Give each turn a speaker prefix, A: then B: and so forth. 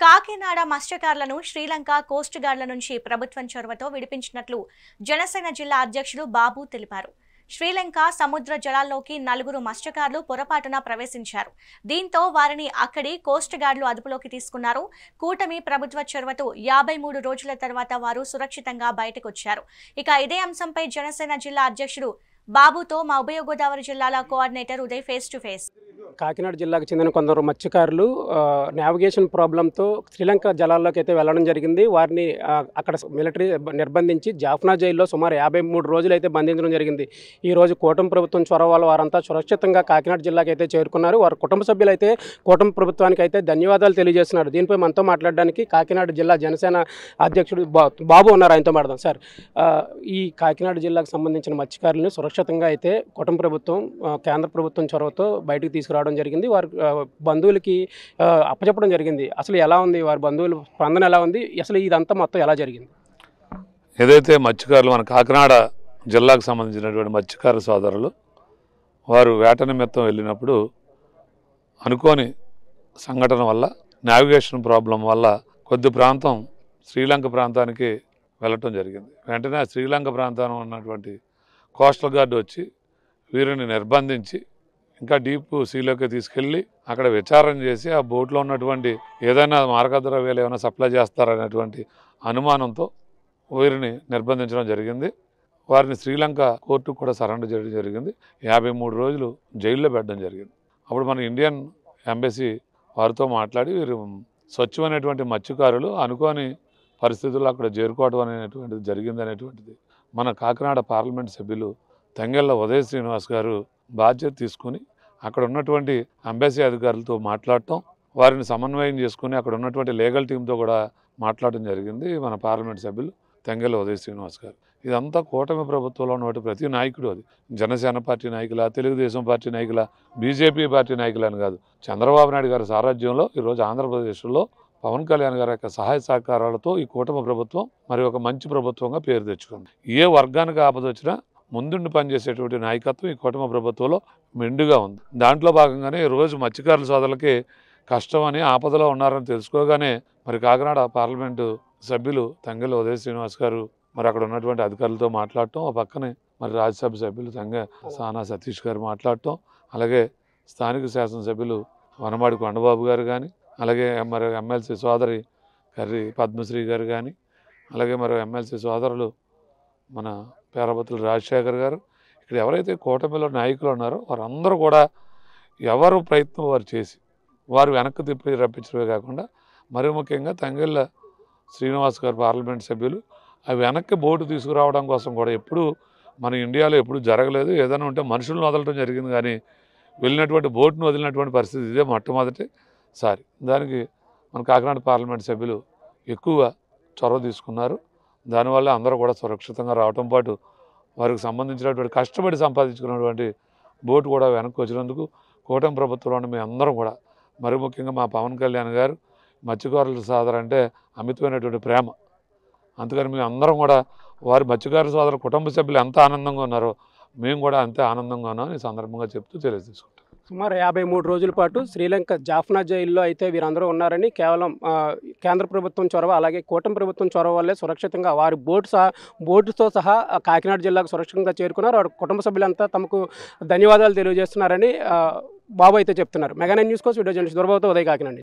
A: Kakinada మత్స్యకారులను Sri Lanka Coast గార్డ్ల నుంచి ప్రభుత్వం చొరవతో విడిపించినట్లు జనసేన జిల్లా అధ్యక్షుడు బాబు తెలిపారు. శ్రీలంక సముద్ర జలాల్లోకి 4 మత్స్యకారులు పొరపాటున ప్రవేశించారు. దీంతో వారిని అక్కడి కోస్ట్ గార్డులు అదుపులోకి తీసుకున్నారు. కూటమి ప్రభుత్వ చొరవతో 53 రోజుల తర్వాత వారు సురక్షితంగా బయటకొచ్చారు. ఇక ఇదే అంశంపై జనసేన జిల్లా అధ్యక్షుడు బాబుతో మా ఉభయ గోదావరి జిల్లాల coordinator Uday face to face.
B: Kakinada జిల్లాకు చెందిన కొందరు మత్స్యకారులు నావిగేషన్ ప్రాబ్లంతో శ్రీలంక జలాల్లోకి అయితే వెళ్ళడం జరిగింది. వారిని అక్కడ మిలిటరీ నిర్బంధించి జాఫ్నా జైల్లో సుమారు 53 రోజులు అయితే బంధించడం జరిగింది. ఈరోజు కూటమి ప్రభుత్వం చొరవ వల్ల వారంతా సురక్షితంగా కాకినాడ జిల్లాకి అయితే చేరుకున్నారు. వారి కుటుంబ సభ్యులు అయితే కూటమి ప్రభుత్వానికి అయితే ధన్యవాదాలు తెలియజేస్తున్నారు. దీనిపై మనతో మాట్లాడడానికి కాకినాడ జిల్లా జనసేన అధ్యక్షుడు బాబు ఉన్నారు. ఆయనతో మాట్లాడదాం. సార్, ఈ కాకినాడ జిల్లాకు సంబంధించిన మత్స్యకారులను సురక్షితంగా అయితే కూటమి ప్రభుత్వం కేంద్ర ప్రభుత్వం చొరవతో బయటకు తీసుకురావడం జరిగింది. వారి బంధువులకి అప్పచెప్పడం జరిగింది. అసలు ఎలా ఉంది వారి బంధువుల స్పందన, ఎలా ఉంది, అసలు ఇదంతా మొత్తం ఎలా జరిగింది?
C: ఏదైతే మత్స్యకారులు మన కాకినాడ జిల్లాకు సంబంధించినటువంటి మత్స్యకార సోదరులు వారు వేట నిమిత్తం వెళ్ళినప్పుడు అనుకోని సంఘటన వల్ల నావిగేషన్ ప్రాబ్లం వల్ల కొద్ది ప్రాంతం శ్రీలంక ప్రాంతానికి వెళ్ళటం జరిగింది. వెంటనే శ్రీలంక ప్రాంతంలో ఉన్నటువంటి కోస్టల్ గార్డు వచ్చి వీరిని నిర్బంధించి ఇంకా డీప్ సీలోకి తీసుకెళ్ళి అక్కడ విచారణ చేసి ఆ బోట్లో ఉన్నటువంటి ఏదైనా మార్గద్రవ్యాలు ఏమైనా సప్లై చేస్తారనేటువంటి అనుమానంతో వీరిని నిర్బంధించడం జరిగింది. వారిని శ్రీలంక కోర్టుకు కూడా సరెండర్ చేయడం జరిగింది. 53 రోజులు జైల్లో పెట్టడం జరిగింది. అప్పుడు మన ఇండియన్ ఎంబసీ వారితో మాట్లాడి వీరు స్వచ్ఛమైనటువంటి మత్స్యకారులు అనుకోని పరిస్థితుల్లో అక్కడ చేరుకోవడం అనేటువంటిది జరిగింది అనేటువంటిది మన కాకినాడ పార్లమెంట్ సభ్యులు తంగెళ్ళ ఉదయ్ శ్రీనివాస్ గారు బాధ్యత తీసుకుని అక్కడ ఉన్నటువంటి ఎంబసీ అధికారులతో మాట్లాడటం, వారిని సమన్వయం చేసుకుని అక్కడ ఉన్నటువంటి లీగల్ టీంతో కూడా మాట్లాడటం జరిగింది మన పార్లమెంట్ సభ్యులు తంగెళ్ళ ఉదయ్ శ్రీనివాస్ గారు. ఇదంతా కూటమి ప్రభుత్వంలో ఉన్నటువంటి ప్రతి నాయకుడు, అది జనసేన పార్టీ నాయకుల, తెలుగుదేశం పార్టీ నాయకుల, బీజేపీ పార్టీ నాయకులని కాదు, చంద్రబాబు నాయుడు గారి సారథ్యంలో ఈరోజు ఆంధ్రప్రదేశ్లో పవన్ కళ్యాణ్ గారి యొక్క సహాయ సహకారాలతో ఈ కూటమి ప్రభుత్వం మరి ఒక మంచి ప్రభుత్వంగా పేరు తెచ్చుకుంది. ఏ వర్గానికి ఆపద వచ్చినా ముందుండి పనిచేసేటువంటి నాయకత్వం ఈ కూటమి ప్రభుత్వంలో మెండుగా ఉంది. దాంట్లో భాగంగానే ఈరోజు మత్స్యకారుల సోదరులకి కష్టమని ఆపదలో ఉన్నారని తెలుసుకోగానే మరి కాకినాడ పార్లమెంటు సభ్యులు తంగెళ్ళ ఉదయ్ శ్రీనివాస్ గారు మరి అక్కడ ఉన్నటువంటి అధికారులతో మాట్లాడటం, ఆ పక్కనే మరి రాజ్యసభ సభ్యులు సానా సతీష్ గారు మాట్లాడటం, అలాగే స్థానిక శాసనసభ్యులు వనమాడి కొండబాబు గారు కానీ, అలాగే మరి ఎమ్మెల్సీ సోదరి కర్రి పద్మశ్రీ గారు కానీ, అలాగే మరి ఎమ్మెల్సీ సోదరులు మన పేరబతులు రాజశేఖర్ గారు, ఇక్కడ ఎవరైతే కూటమిలో నాయకులు ఉన్నారో వారందరూ కూడా ఎవరు ప్రయత్నం వారు చేసి వారు వెనక్కి తిప్పి రప్పించడమే కాకుండా మరి ముఖ్యంగా తంగెళ్ళ శ్రీనివాస్ గారు పార్లమెంట్ సభ్యులు అవి వెనక్కి బోటు తీసుకురావడం కోసం కూడా ఎప్పుడు మన ఇండియాలో ఎప్పుడు జరగలేదు. ఏదైనా ఉంటే మనుషులను వదలటం జరిగింది, కానీ వెళ్ళినటువంటి బోటును వదిలినటువంటి పరిస్థితి ఇదే మొట్టమొదటిసారి. దానికి మన కాకినాడ పార్లమెంట్ సభ్యులు ఎక్కువగా చొరవ తీసుకున్నారు. దానివల్ల అందరూ కూడా సురక్షితంగా రావటం పాటు వారికి సంబంధించినటువంటి కష్టపడి సంపాదించుకున్నటువంటి బోటు కూడా వెనక్కి వచ్చినందుకు కూటమి ప్రభుత్వంలో మేము అందరం కూడా, మరి ముఖ్యంగా మా పవన్ కళ్యాణ్ గారు మత్స్యకారుల సోదరు అంటే అమితమైనటువంటి ప్రేమ. అందుకని మేము అందరం కూడా వారి మత్స్యకారుల సోదరు కుటుంబ సభ్యులు ఎంత ఆనందంగా ఉన్నారో మేము కూడా అంతే ఆనందంగా ఉన్నామని ఈ సందర్భంగా చెప్తూ తెలియజేసుకుంటాం.
B: సుమారు 53 రోజుల పాటు శ్రీలంక జాఫ్నా జైల్లో అయితే వీరందరూ ఉన్నారని, కేవలం కేంద్ర ప్రభుత్వం చొరవ అలాగే కూటమి ప్రభుత్వం చొరవ వల్లే సురక్షితంగా వారి బోటుతో సహా కాకినాడ జిల్లాకు సురక్షితంగా చేరుకున్నారు. వారి కుటుంబ సభ్యులంతా తమకు ధన్యవాదాలు తెలియజేస్తున్నారని బాబు అయితే చెప్తున్నారు. మెగా 9 న్యూస్ కోసం వీడియో జర్నలిస్ట్ దొరబాబుతో ఉదయ్, కాకినాడ.